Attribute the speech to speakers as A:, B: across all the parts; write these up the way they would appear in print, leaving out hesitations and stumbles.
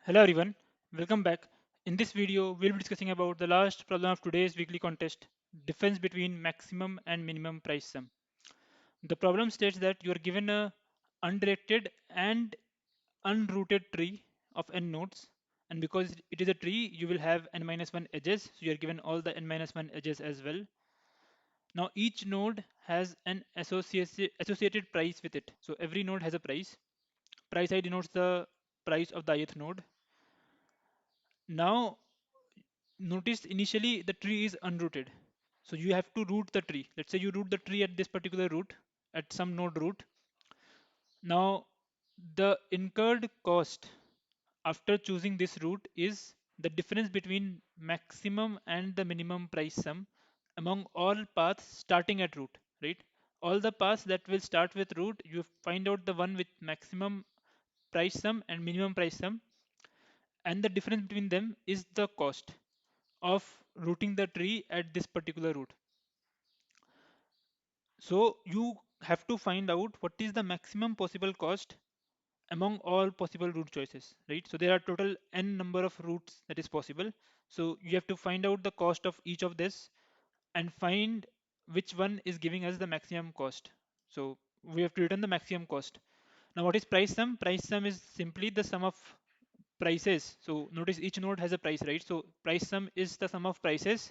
A: Hello everyone, welcome back. In this video, we'll be discussing about the last problem of today's weekly contest, difference between maximum and minimum price sum. The problem states that you are given a undirected and unrooted tree of n nodes, and because it is a tree, you will have n minus 1 edges, so you are given all the n minus 1 edges as well. Now each node has an associated price with it. So every node has a price. Price I denotes the price of the ith node. Now notice initially the tree is unrooted. So you have to root the tree. Let's say you root the tree at this particular root, at some node root. Now the incurred cost after choosing this route is the difference between maximum and the minimum price sum among all paths starting at root, right? All the paths that will start with root, you find out the one with maximum price sum and minimum price sum, and the difference between them is the cost of routing the tree at this particular route. So you have to find out what is the maximum possible cost among all possible route choices, right? So there are total n number of routes that is possible. So you have to find out the cost of each of this and find which one is giving us the maximum cost. So we have to return the maximum cost. Now what is price sum? Price sum is simply the sum of prices. So notice each node has a price, right? So price sum is the sum of prices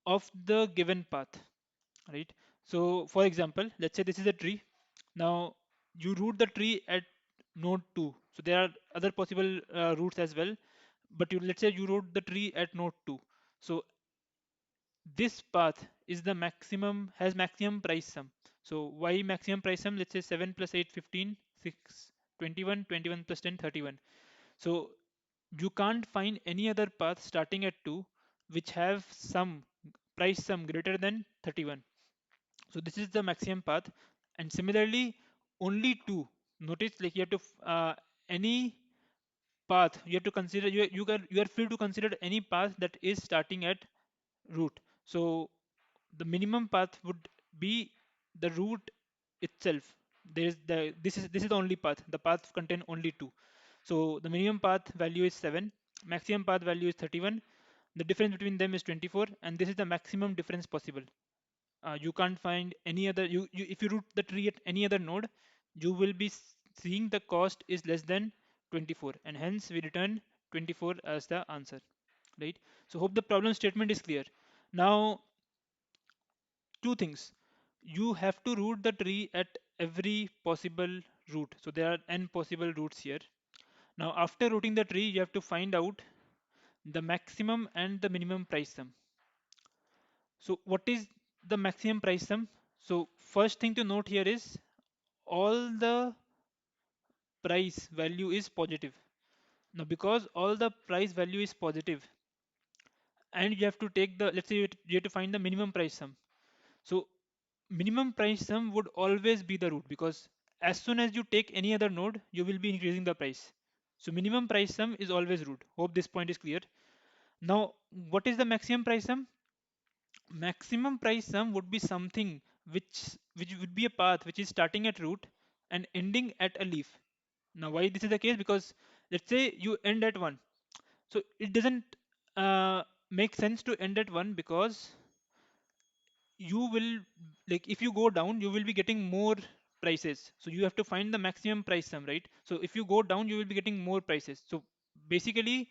A: of the given path, right? So for example, let's say this is a tree. Now you root the tree at node 2. So there are other possible routes as well, but let's say you root the tree at node 2. So this path is the maximum, has maximum price sum. So why maximum price sum? Let's say 7 plus 8 15, 6 21, 21 plus 10 31. So you can't find any other path starting at 2 which have some price sum greater than 31. So this is the maximum path, and similarly only two. Notice like you have to any path you have to consider, you are free to consider any path that is starting at root. So the minimum path would be the root itself. There is the this is the only path. The path contain only two. So the minimum path value is 7, maximum path value is 31. The difference between them is 24, and this is the maximum difference possible. You can't find any other, if you root the tree at any other node, you will be seeing the cost is less than 24, and hence we return 24 as the answer, right? So hope the problem statement is clear. Now two things: you have to root the tree at every possible root. So there are n possible roots here. Now after rooting the tree, you have to find out the maximum and the minimum price sum. So what is the maximum price sum? So first thing to note here is all the price value is positive. Now because all the price value is positive, and you have to take the, let's say you have to find the minimum price sum. So minimum price sum would always be the root, because as soon as you take any other node, you will be increasing the price. So minimum price sum is always root. Hope this point is clear. Now what is the maximum price sum? Maximum price sum would be something which would be a path which is starting at root and ending at a leaf. Now why this is the case? Because let's say you end at 1. So it doesn't make sense to end at 1, because you will, like if you go down, you will be getting more prices. So you have to find the maximum price sum, right? So if you go down, you will be getting more prices. So basically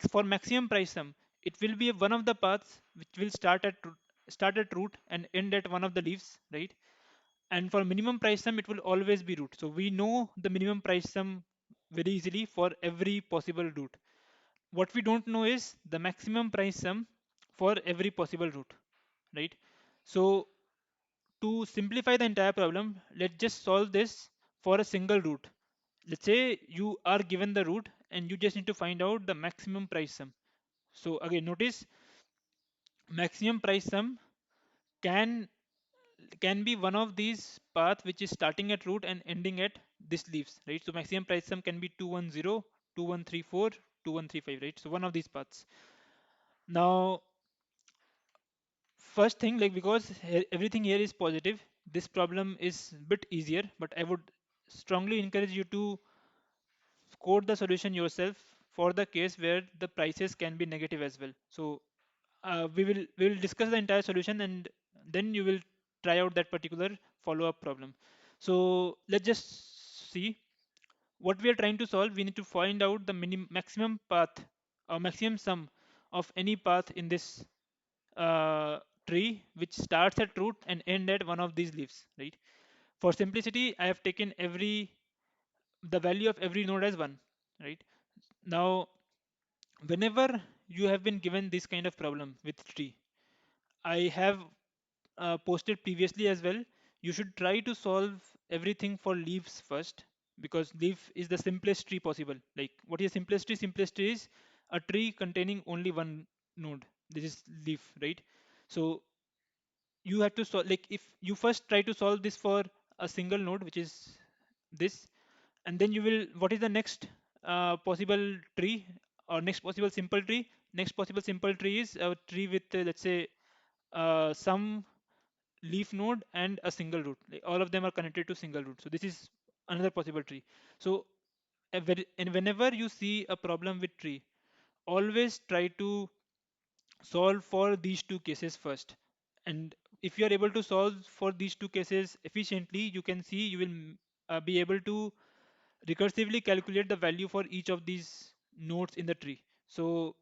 A: for maximum price sum, it will be one of the paths which will start at root and end at one of the leaves, right? And for minimum price sum, it will always be root. So we know the minimum price sum very easily for every possible route. What we don't know is the maximum price sum for every possible route, right? So to simplify the entire problem, let's just solve this for a single route. Let's say you are given the route and you just need to find out the maximum price sum. So again, notice maximum price sum can can be one of these path which is starting at root and ending at this leaves, right? So maximum price sum can be 210, 2134, 2135, right? So one of these paths. Now first thing, like because everything here is positive, this problem is a bit easier, but I would strongly encourage you to code the solution yourself for the case where the prices can be negative as well. So we will discuss the entire solution, and then you will try out that particular follow-up problem. So let's just see what we are trying to solve. We need to find out the maximum path or maximum sum of any path in this uh, tree which starts at root and end at one of these leaves, right? For simplicity, I have taken the value of every node as one, right? Now, whenever you have been given this kind of problem with tree, I have posted previously as well. You should try to solve everything for leaves first, because leaf is the simplest tree possible. Like, what is simplest tree? Simplest tree is a tree containing only one node. This is leaf, right? So you have to solve, like, if you first try to solve this for a single node, which is this, and then you will, what is the next possible tree, or next possible simple tree? Next possible simple tree is a tree with let's say some leaf node and a single root. Like, all of them are connected to single root, so this is another possible tree. So and whenever you see a problem with tree, always try to solve for these two cases first. And if you are able to solve for these two cases efficiently, you can see you will be able to recursively calculate the value for each of these nodes in the tree. So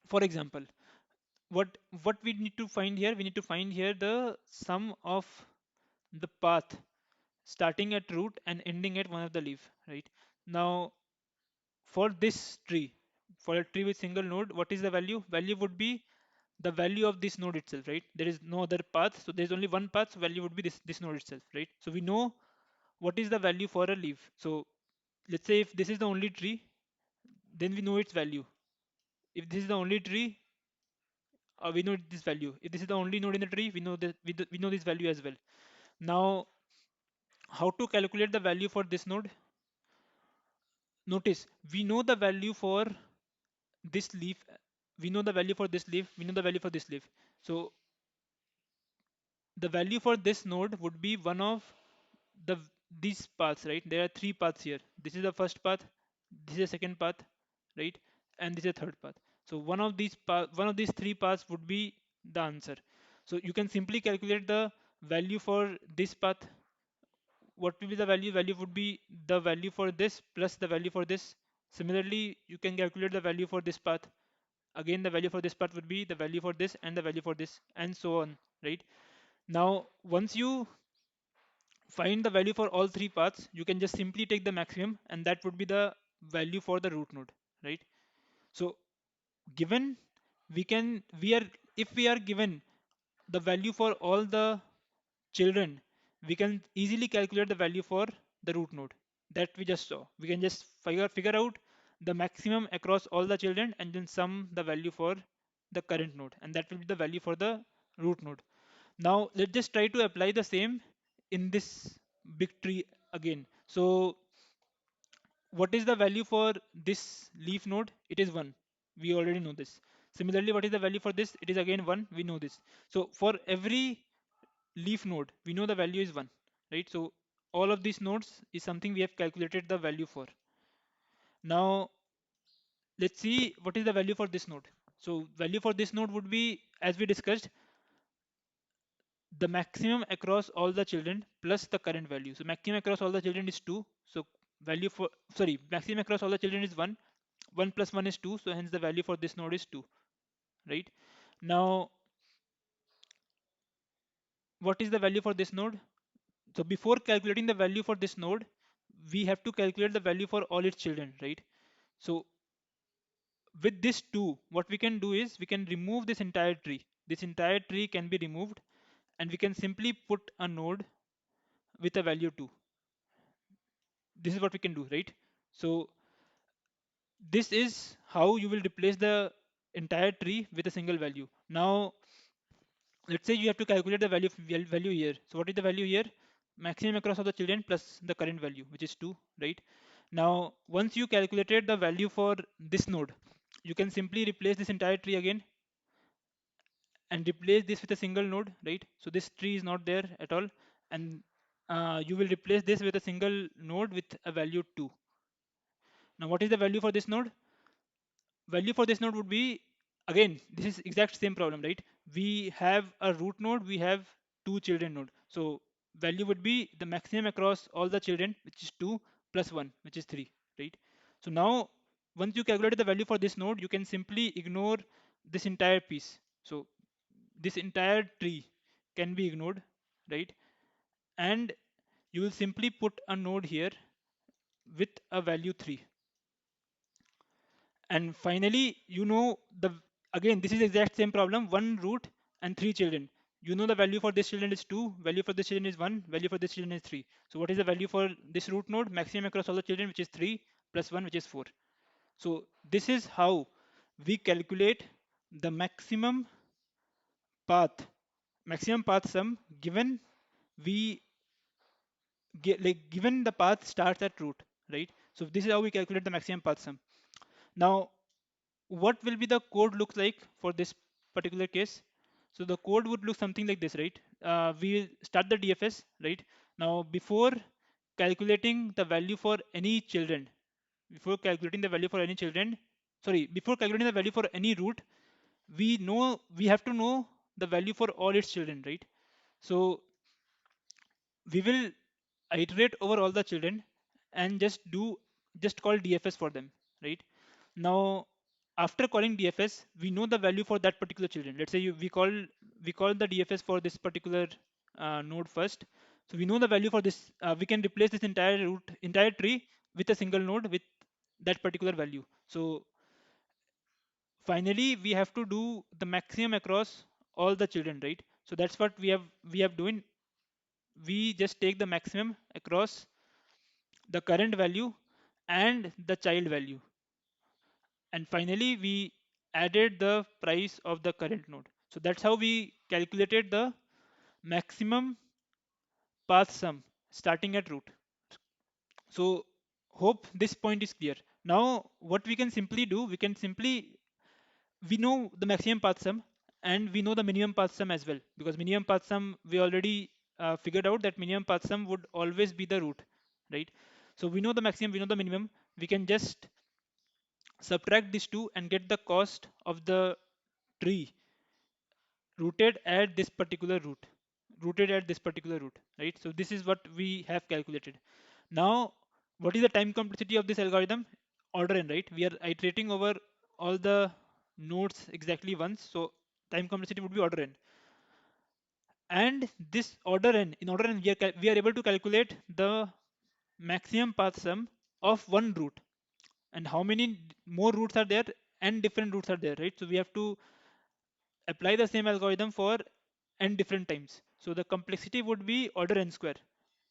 A: for example, what we need to find here, we need to find here the sum of the path starting at root and ending at one of the leaf, right? Now for this tree, for a tree with single node, what is the value? Value would be the value of this node itself, right? There is no other path, so there's only one path, so value would be this node itself, right? So we know what is the value for a leaf. So let's say if this is the only tree, then we know its value. If this is the only tree, we know this value. If this is the only node in the tree, we know that we know this value as well. Now, how to calculate the value for this node? Notice we know the value for this leaf. We know the value for this leaf. We know the value for this leaf. So the value for this node would be one of the these paths, right? There are three paths here. This is the first path, this is the second path, right? And this is the third path. So one of these three paths would be the answer. So you can simply calculate the value for this path. What will be the value? Value would be the value for this plus the value for this. Similarly, you can calculate the value for this path. Again, the value for this path would be the value for this and the value for this, and so on, right? Now once you find the value for all three paths, you can just simply take the maximum, and that would be the value for the root node, right? So given we are if we are given the value for all the children, we can easily calculate the value for the root node that we just saw. We can just figure out the maximum across all the children and then sum the value for the current node, and that will be the value for the root node. Now let's just try to apply the same in this big tree again. So what is the value for this leaf node? It is 1. We already know this. Similarly, what is the value for this? It is again 1. We know this. So for every leaf node, we know the value is 1, right? So all of these nodes is something we have calculated the value for. Now let's see what is the value for this node. So value for this node would be, as we discussed, the maximum across all the children plus the current value. So maximum across all the children is 2. So value for, sorry, maximum across all the children is 1. 1 plus 1 is 2. So hence the value for this node is 2, right? Now, what is the value for this node? So before calculating the value for this node, we have to calculate the value for all its children, right? So with this 2, what we can do is we can remove this entire tree. This entire tree can be removed, and we can simply put a node with a value 2. This is what we can do, right? So this is how you will replace the entire tree with a single value. Now let's say you have to calculate the value here. So what is the value here? Maximum across all the children plus the current value, which is 2, right? Now once you calculated the value for this node, you can simply replace this entire tree again and replace this with a single node, right? So this tree is not there at all, and you will replace this with a single node with a value 2. Now what is the value for this node? Value for this node would be, again, this is exact same problem, right? We have a root node, we have two children node, so value would be the maximum across all the children, which is 2 plus 1, which is 3, right? So now once you calculate the value for this node, you can simply ignore this entire piece. So this entire tree can be ignored, right? And you will simply put a node here with a value 3. And finally, the, again, this is exact same problem, one root and three children. You know the value for this children is 2, value for this children is 1, value for this children is 3. So what is the value for this root node? Maximum across all the children, which is 3 plus 1, which is 4. So this is how we calculate the path, maximum path sum given we given the path starts at root, right? So this is how we calculate the maximum path sum. Now what will be the code look like for this particular case? So the code would look something like this, right? We start the DFS, right? Now before calculating the value for any children, before calculating the value for any children, sorry, before calculating the value for any root, we have to know the value for all its children, right? So we will iterate over all the children and just call DFS for them, right? Now after calling DFS, we know the value for that particular children. Let's say we call the DFS for this particular node first. So we know the value for this. We can replace this entire tree with a single node with that particular value. So finally, we have to do the maximum across all the children, right? So that's what we have doing. We just take the maximum across the current value and the child value, and finally we added the price of the current node. So that's how we calculated the maximum path sum starting at root. So hope this point is clear. Now what we can simply do, we know the maximum path sum and we know the minimum path sum as well, because minimum path sum we already figured out that minimum path sum would always be the root, right? So we know the maximum, we know the minimum. We can just subtract these two and get the cost of the tree rooted at this particular root, right? So this is what we have calculated. Now what is the time complexity of this algorithm? Order n, right? We are iterating over all the nodes exactly once, so time complexity would be order n. And this order n, in order n, we are able to calculate the maximum path sum of one root. And how many more roots are there? And different roots are there, right? So we have to apply the same algorithm for n different times. So the complexity would be order n square.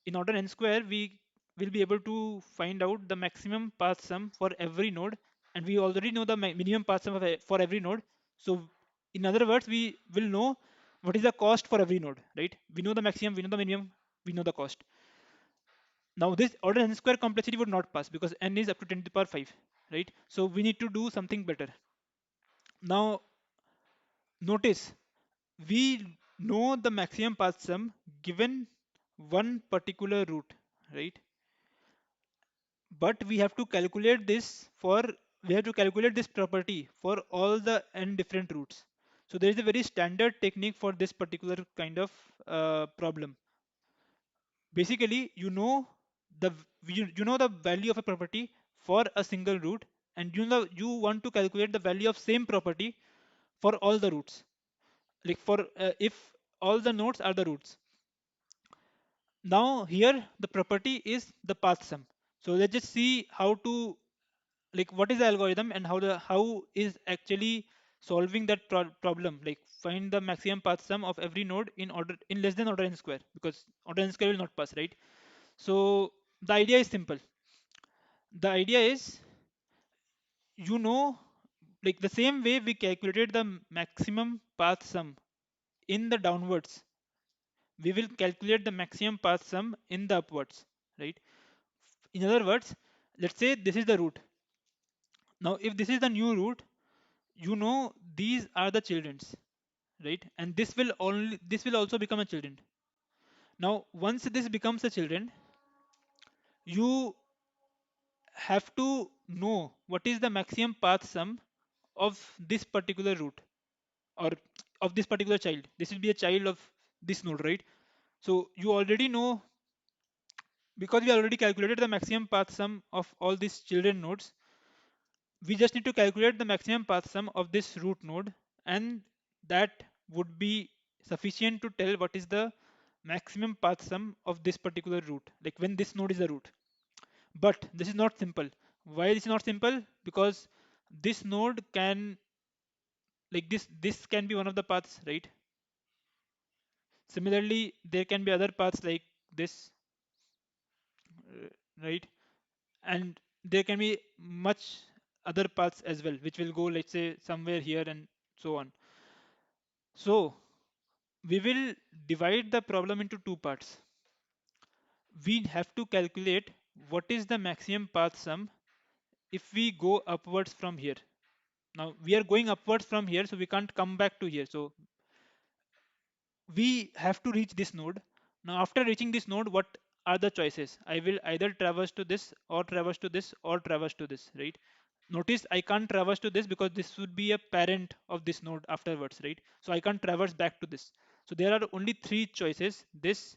A: In order n square, we will be able to find out the maximum path sum for every node, and we already know the minimum path sum for every node. So in other words, we will know what is the cost for every node, right? We know the maximum, we know the minimum, we know the cost. Now this order n square complexity would not pass because n is up to 10 to the power 5, right? So we need to do something better. Now notice, we know the maximum path sum given one particular root, right? But we have to calculate this property for all the n different roots. So there is a very standard technique for this particular kind of problem. Basically, you know the value of a property for a single root, and you want to calculate the value of same property for all the roots, like for if all the nodes are the roots. Now here the property is the path sum. So let's just see how to, like, what is the algorithm and how is actually solving that problem, like find the maximum path sum of every node in less than order n square, because order n square will not pass, right? So the idea is simple. The idea is, you know like the same way we calculated the maximum path sum in the downwards, we will calculate the maximum path sum in the upwards, right? In other words, let's say this is the root. Now if this is the new root, these are the children's, right? And this will also become a children. Now once this becomes a children, you have to know what is the maximum path sum of this particular root, or of this particular child. This will be a child of this node, right? So you already know, because we already calculated the maximum path sum of all these children nodes, we just need to calculate the maximum path sum of this root node, and that would be sufficient to tell what is the maximum path sum of this particular root, like when this node is a root. But this is not simple. Why this is not simple? Because this node can, like this can be one of the paths, right? Similarly, there can be other paths like this, uh, right? And there can be much other paths as well, which will go, let's say, somewhere here and so on. So we will divide the problem into two parts. We have to calculate what is the maximum path sum if we go upwards from here. Now we are going upwards from here, so we can't come back to here. So we have to reach this node. Now after reaching this node, what are the choices? I will either traverse to this, or traverse to this, or traverse to this, right? Notice I can't traverse to this because this would be a parent of this node afterwards, right? So I can't traverse back to this. So there are only three choices: this,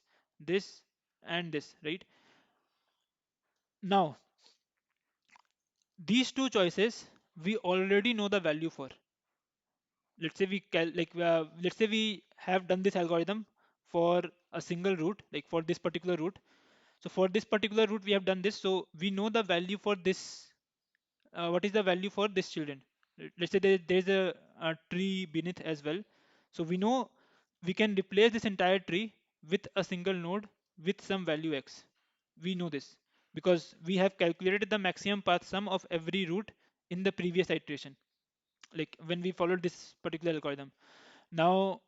A: and this, right? Now these two choices we already know the value for. Let's say let's say we have done this algorithm for a single root, like for this particular root. So for this particular root we have done this, so we know the value for this. What is the value for this children? Let's say there's a tree beneath as well, so we know we can replace this entire tree with a single node with some value x. We know this because we have calculated the maximum path sum of every root in the previous iteration, like when we followed this particular algorithm. Now,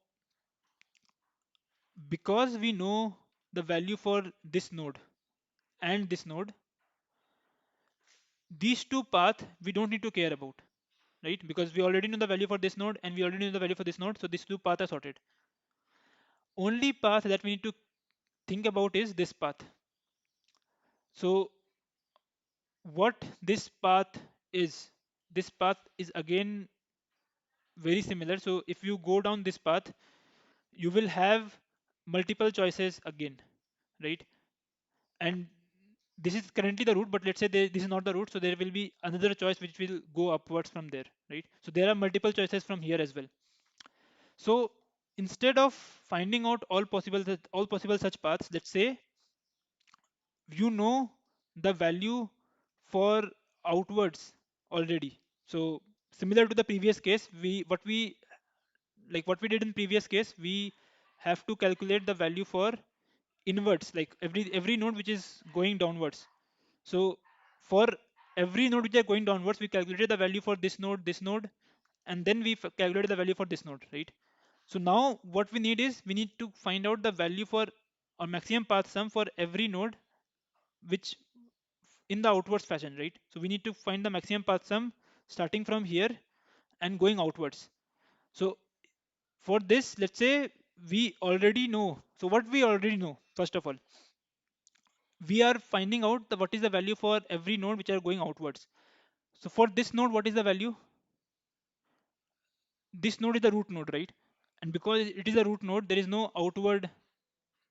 A: because we know the value for this node and this node, these two paths we don't need to care about, right? Because we already know the value for this node and we already know the value for this node, so these two paths are sorted. Only path that we need to think about is this path. So what this path is again very similar. So if you go down this path, you will have multiple choices again, right? And this is currently the root, but let's say this is not the root, so there will be another choice which will go upwards from there, right? So there are multiple choices from here as well. So instead of finding out all possible such paths, let's say you know the value for outwards already. So similar to the previous case, what we did in previous case, we have to calculate the value for inwards, like every node which is going downwards. So for every node which are going downwards, we calculated the value for this node, and then we calculated the value for this node, right? So now what we need is we need to find out the value for or maximum path sum for every node which in the outwards fashion, right? So we need to find the maximum path sum starting from here and going outwards. So for this, let's say we already know. So what we already know, first of all, we are finding out what is the value for every node which are going outwards. So for this node, what is the value? This node is the root node, right? And because it is a root node, there is no outward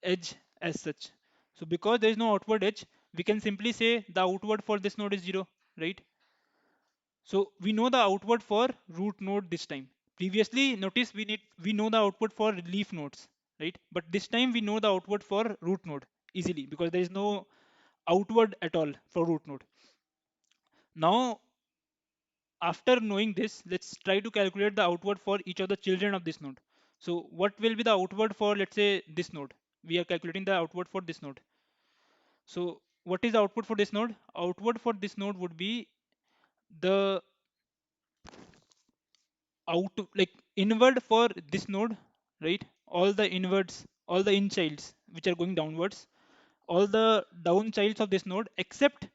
A: edge as such. So because there is no outward edge, we can simply say the outward for this node is 0, right? So we know the outward for root node this time. Previously, notice we know the output for leaf nodes, right? But this time we know the outward for root node easily because there is no outward at all for root node. Now, after knowing this, let's try to calculate the outward for each of the children of this node. So what will be the outward for, let's say, this node? We are calculating the outward for this node. So what is the output for this node? Outward for this node would be the like inward for this node, right? All the inwards, all the in childs which are going downwards, all the down childs of this node except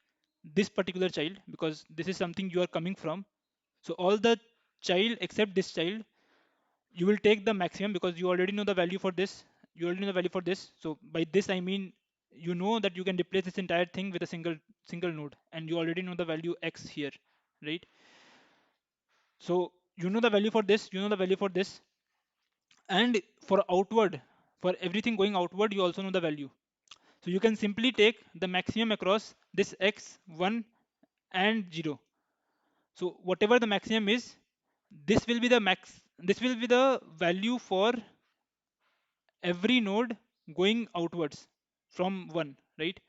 A: this particular child, because this is something you are coming from. So all the child except this child, you will take the maximum because you already know the value for this. You already know the value for this. So by this I mean you know that you can replace this entire thing with a single node, and you already know the value x here, right? So you know the value for this, you know the value for this, and for outward, for everything going outward, you also know the value. So you can simply take the maximum across this x, 1 and 0. So whatever the maximum is, this will be the max, this will be the value for every node going outwards from 1, right?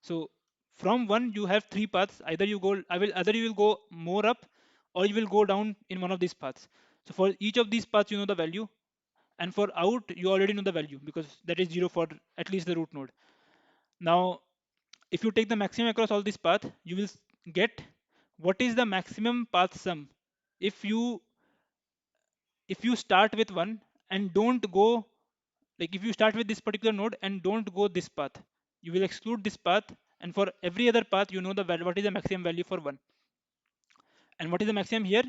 A: So from 1 you have three paths. Either you go, either you will go more up, or you will go down in one of these paths. So for each of these paths you know the value, and for out you already know the value because that is 0 for at least the root node. Now if you take the maximum across all this path, you will get what is the maximum path sum if you start with one and don't go, like if you start with this particular node and don't go this path, you will exclude this path, and for every other path you know the value, what is the maximum value for one. And what is the maximum here?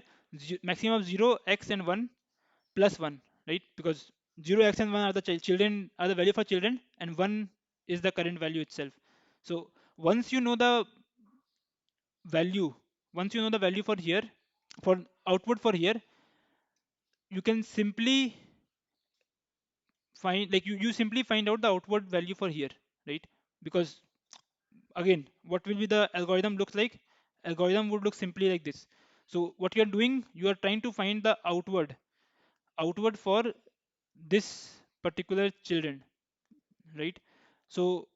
A: Maximum of 0, x and 1 plus 1, right? Because 0, x and 1 are the children, are the value for children, and 1 is the current value itself. So once you know the value, once you know the value for here, for output for here, you can simply find, like you simply find out the outward value for here, right? Because again, what will be the algorithm looks like? Algorithm would look simply like this. So what you are doing, you are trying to find the outward for this particular children, right? So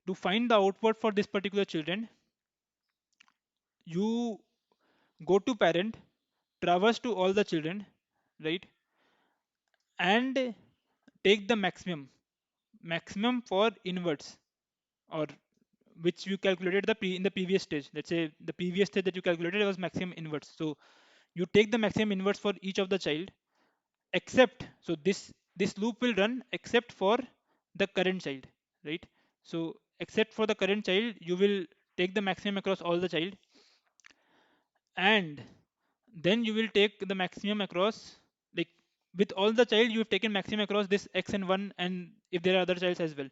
A: to find the outward for this particular children, you go to parent, traverse to all the children, right? And take the maximum for inverts, or which you calculated in the previous stage. Let's say the previous stage that you calculated was maximum inverse. So you take the maximum inverse for each of the child, except, so this loop will run except for the current child, right? So except for the current child, you will take the maximum across all the child, and then you will take the maximum across, like with all the child you have taken maximum across this x and 1, and if there are other childs as well.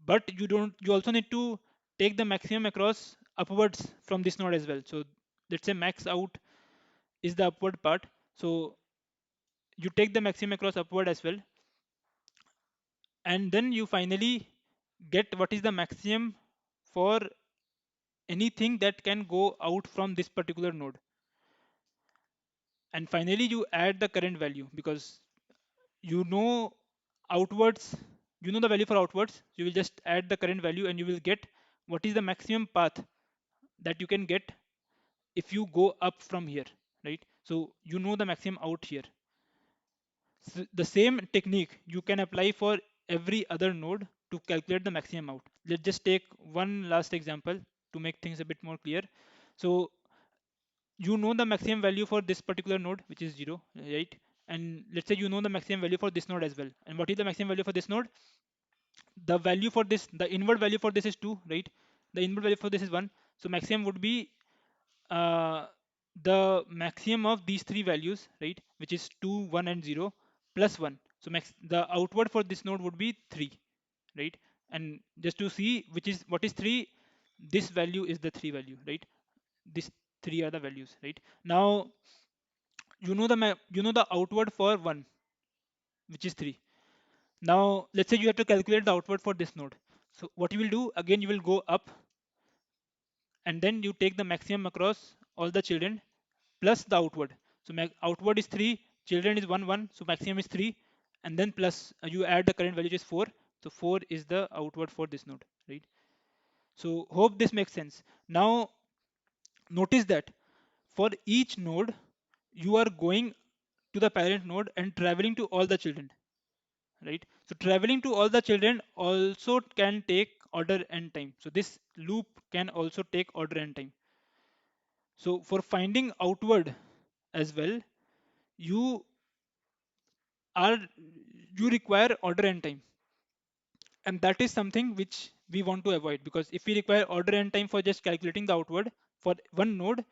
A: But you also need to take the maximum across upwards from this node as well. So let's say max out is the upward part, so you take the maximum across upward as well, and then you finally get what is the maximum for anything that can go out from this particular node. And finally you add the current value, because you know outwards, you know the value for outwards, you will just add the current value and you will get what is the maximum path that you can get if you go up from here, right? So you know the maximum out here. So the same technique you can apply for every other node to calculate the maximum out. Let's just take one last example to make things a bit more clear. So you know the maximum value for this particular node, which is 0, right? And let's say you know the maximum value for this node as well. And what is the maximum value for this node? The value for this, the inward value for this is 2, right? The inward value for this is 1. So maximum would be uh, the maximum of these three values, right? Which is 2, 1 and 0 plus 1. So the outward for this node would be 3, right? And just to see which is what is 3, this value is the 3 value, right? These 3 are the values, right? Now you know you know the outward for 1, which is 3. Now let's say you have to calculate the outward for this node. So what you will do, again you will go up, and then you take the maximum across all the children plus the outward. So outward is 3, children is 1 1, so maximum is 3, and then plus you add the current value, which is 4. So 4 is the outward for this node, right? So hope this makes sense. Now notice that for each node you are going to the parent node and traveling to all the children, right? So traveling to all the children also can take order and time. So this loop can also take order and time. So for finding outward as well, you are you require order and time, and that is something which we want to avoid, because if we require order and time for just calculating the outward for one node,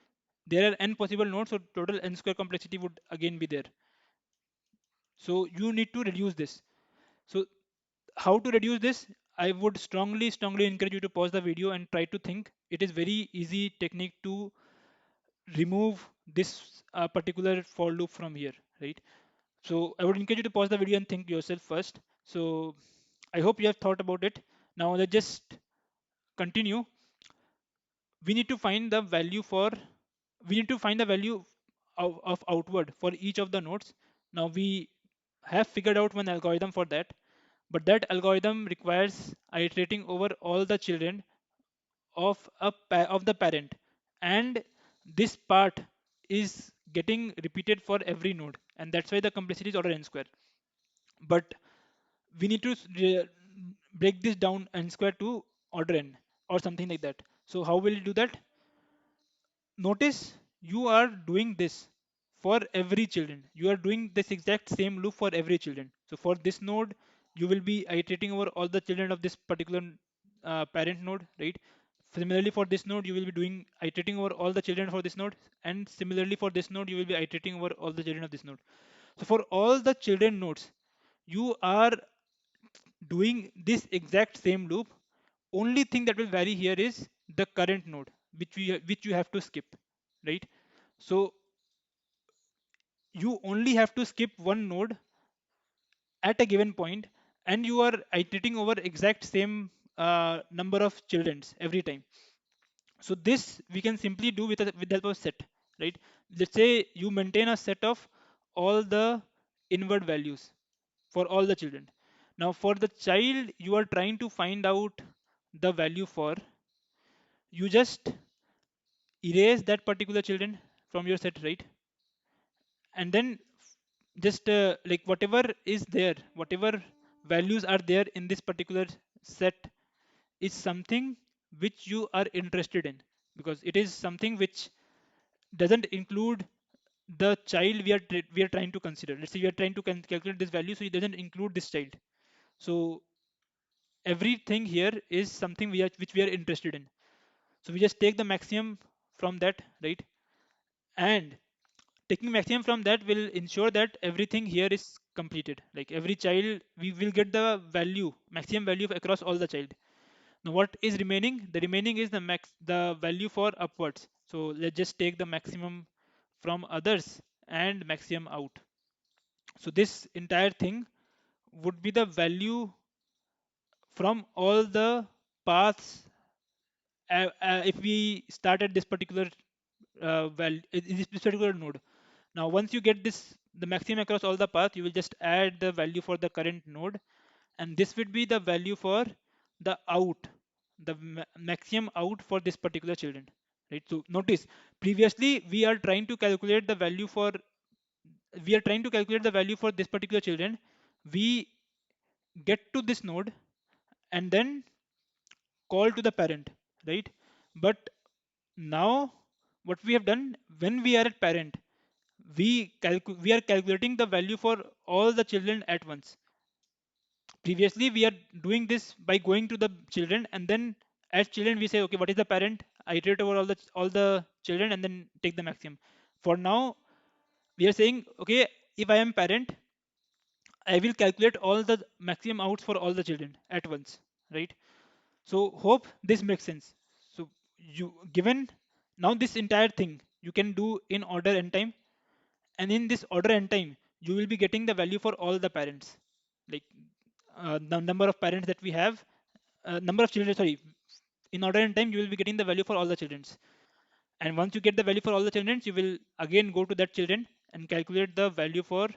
A: there are n possible nodes, so total n square complexity would again be there. So you need to reduce this. So how to reduce this? I would strongly encourage you to pause the video and try to think. It is very easy technique to remove this particular for loop from here, right? So I would encourage you to pause the video and think yourself first. So I hope you have thought about it. Now let's just continue. We need to find the value for we need to find the value of outward for each of the nodes. Now we have figured out one algorithm for that, but that algorithm requires iterating over all the children of the parent, and this part is getting repeated for every node, and that's why the complexity is order n square. But we need to break this down n square to order n or something like that. So how will you do that? Notice you are doing this for every children. You are doing this exact same loop for every children. So for this node, you will be iterating over all the children of this particular parent node, right? Similarly for this node, you will be doing iterating over all the children for this node, and similarly for this node, you will be iterating over all the children of this node. So for all the children nodes, you are doing this exact same loop. Only thing that will vary here is the current node, which you have to skip, right? So you only have to skip one node at a given point, and you are iterating over exact same number of childrens every time. So this we can simply do with the help of set, right? Let's say you maintain a set of all the inward values for all the children. Now for the child you are trying to find out the value for, you just erase that particular children from your set, right? And then just like whatever is there, whatever values are there in this particular set is something which you are interested in, because it is something which doesn't include the child we are trying to consider. Let's say we are trying to calculate this value, so it doesn't include this child. So everything here is something which we are interested in. So we just take the maximum from that, right? And taking maximum from that will ensure that everything here is completed. Like every child, we will get the value, maximum value across all the child. Now what is remaining? The remaining is the value for upwards. So let's just take the maximum from others and maximum out. So this entire thing would be the value from all the paths. If we start at this particular this particular node. Now, once you get this, the maximum across all the path, you will just add the value for the current node, and this would be the value for the out, the maximum out for this particular children, right? So notice, previously we are trying to calculate the value for this particular children. We get to this node and then call to the parent, right? But now what we have done, when we are at parent, we are calculating the value for all the children at once. Previously we are doing this by going to the children, and then as children we say, okay, what is the parent, iterate over all the children and then take the maximum. For now we are saying, okay, if I am parent, I will calculate all the maximum outs for all the children at once, right? So hope this makes sense. So you given now this entire thing you can do in order n time, and in this order n time you will be getting the value for all the parents, like the number of parents that we have, number of children, sorry, in order n time you will be getting the value for all the children. And once you get the value for all the children, you will again go to that children and calculate the value for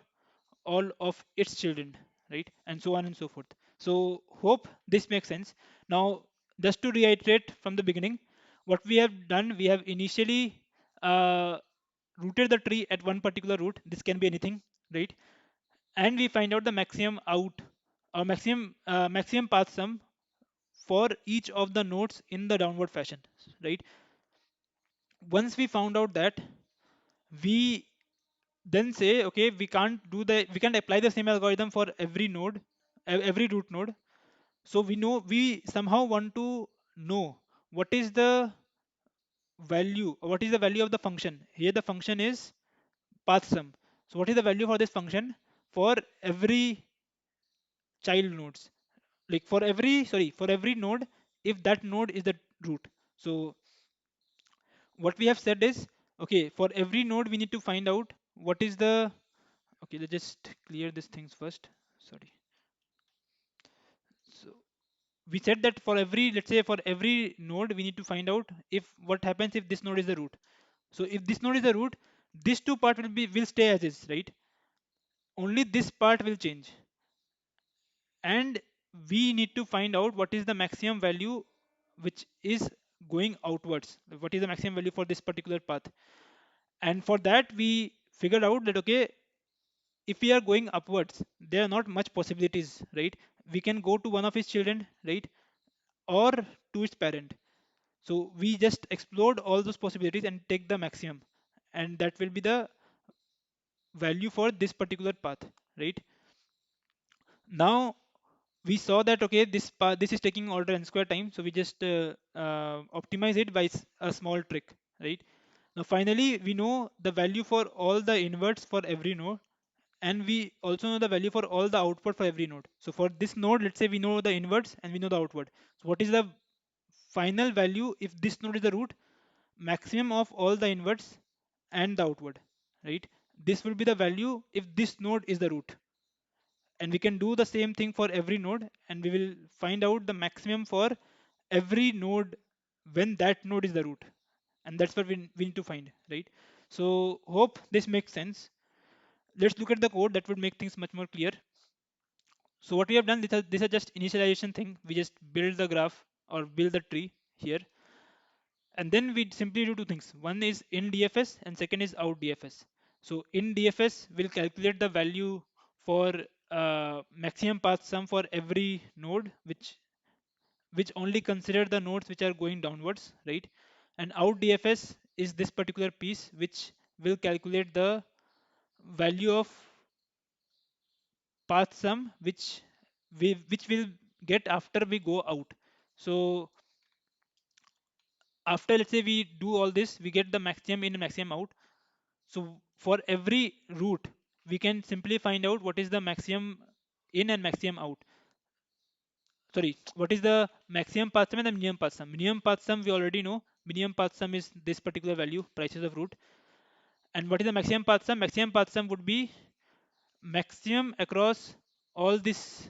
A: all of its children, right? And so on and so forth. So hope this makes sense. Now, just to reiterate from the beginning, what we have done, we have initially uh, rooted the tree at one particular root. This can be anything, right? And we find out the maximum out or maximum path sum for each of the nodes in the downward fashion, right? Once we found out that, we then say, okay, we can't apply the same algorithm for every node, every root node. So we somehow want to know what is the value, or what is the value of the function. Here the function is path sum. So what is the value for this function for every child nodes? like for every, sorry, for every node, if that node is the root. So what we have said is, okay, for every node we need to find out what is the, okay, let's just clear these things first. Sorry. So we said that for every, let's say for every node, we need to find out if what happens if this node is the root. So if this node is the root, this two part will stay as is, right? Only this part will change. And we need to find out what is the maximum value which is going outwards. What is the maximum value for this particular path? And for that, we figured out that, okay, if we are going upwards, there are not much possibilities, right? We can go to one of his children, right? Or to its parent. So we just explored all those possibilities and take the maximum. And that will be the value for this particular path, right? Now we saw that, okay, this path, this is taking order n square time, so we just optimize it by a small trick, right? Now finally we know the value for all the inverts for every node, and we also know the value for all the output for every node. So for this node, let's say we know the inverts and we know the outward. So what is the final value if this node is the root? Maximum of all the inverts and the outward, right? This will be the value if this node is the root. And we can do the same thing for every node, and we will find out the maximum for every node when that node is the root. And that's what we need to find, right? So hope this makes sense. Let's look at the code that would make things much more clear. So what we have done, this is just initialization thing. We just build the graph or build the tree here. And then we simply do two things. One is in DFS and second is out DFS. So in DFS, we'll calculate the value for maximum path sum for every node, which only consider the nodes which are going downwards, right? And out DFS is this particular piece which will calculate the value of path sum which will get after we go out. So after, let's say we do all this, we get the maximum in and maximum out. So for every root, we can simply find out what is the maximum in and maximum out. Sorry, what is the maximum path sum and the minimum path sum? Minimum path sum we already know. Minimum path sum is this particular value, prices of root. And what is the maximum path sum? Maximum path sum would be maximum across all these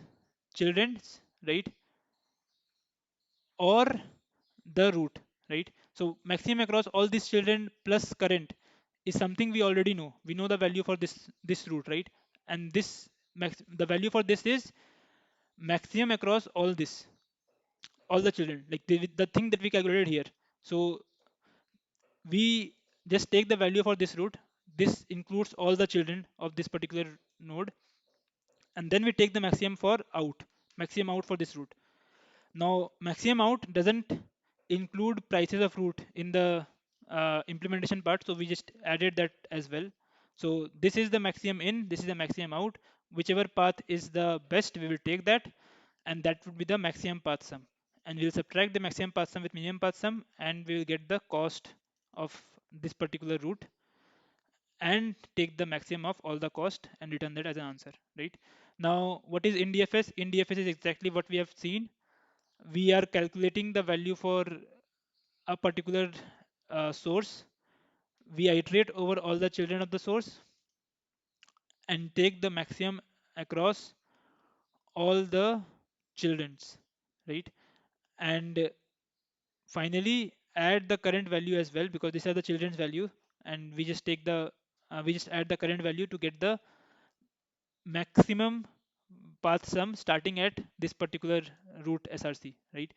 A: children's, right? Or the root, right? So maximum across all these children plus current is something we already know. We know the value for this root, right? And this the value for this is maximum across all the children, like the thing that we calculated here. So we just take the value for this root. This includes all the children of this particular node, and then we take the maximum out for this root. Now, maximum out doesn't include prices of root in the implementation part, so we just added that as well. So this is the maximum in, this is the maximum out. Whichever path is the best, we will take that, and that would be the maximum path sum. And we'll subtract the maximum path sum with minimum path sum, and we will get the cost of this particular root, and take the maximum of all the cost and return that as an answer, right? Now, what is in DFS? In DFS is exactly what we have seen. We are calculating the value for a particular source. We iterate over all the children of the source and take the maximum across all the children's, right? And finally add the current value as well, because these are the children's value, and we just take the we just add the current value to get the maximum path sum starting at this particular root src, right?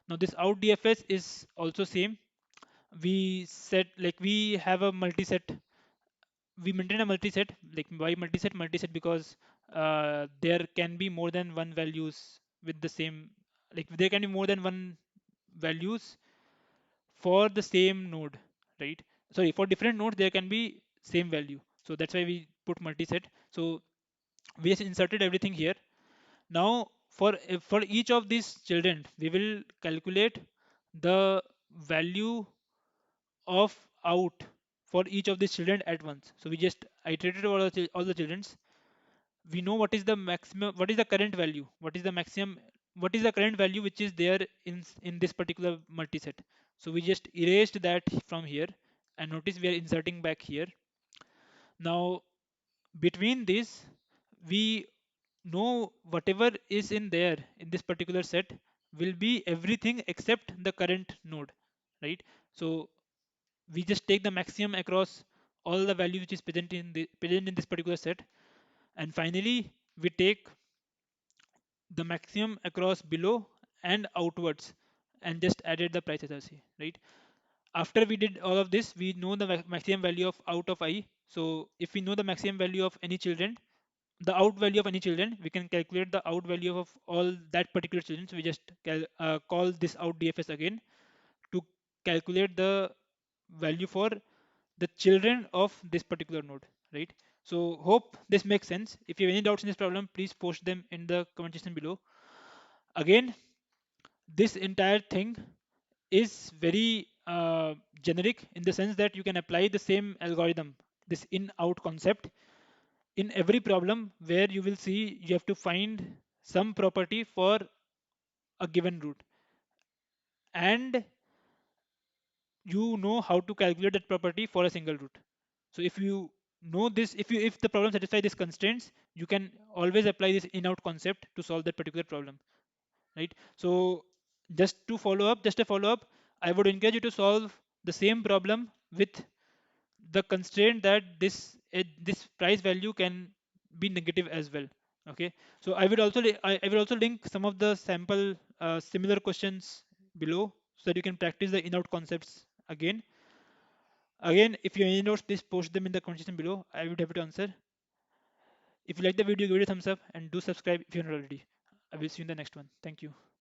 A: Now this out DFS is also same. We set, like, we have a multi-set, we maintain a multi-set. Like, why multi-set? Because there can be more than one values with the same, like there can be more than one values for the same node, right? Sorry, for different nodes there can be same value, so that's why we put multi-set. So we just inserted everything here. Now for each of these children, we will calculate the value of out for each of these children at once. So we just iterated over all the childrens. We know what is the maximum, what is the current value, what is the maximum what is the current value which is there in this particular multiset. So we just erased that from here, and notice we are inserting back here. Now between this, we know whatever is in there in this particular set will be everything except the current node, right? So we just take the maximum across all the value which is present in this particular set, and finally we take the maximum across below and outwards and just added the price SRC, right? After we did all of this, we know the maximum value of out of I. So if we know the maximum value of any children, the out value of any children, we can calculate the out value of all that particular children. So we just call this out DFS again to calculate the value for the children of this particular node, right? So hope this makes sense. If you have any doubts in this problem, please post them in the comment section below. Again, this entire thing is very generic in the sense that you can apply the same algorithm, this in out concept, in every problem where you will see you have to find some property for a given root, and you know how to calculate that property for a single root. So if you know this, if the problem satisfies these constraints, you can always apply this in out concept to solve that particular problem, right? So just a follow up, I would encourage you to solve the same problem with the constraint that this price value can be negative as well. Okay, so I will also link some of the sample similar questions below so that you can practice the in out concepts again. If you have any notes, please post them in the comment section below. I would have to answer. If you like the video, give it a thumbs up and do subscribe if you're not already. I will see you in the next one. Thank you.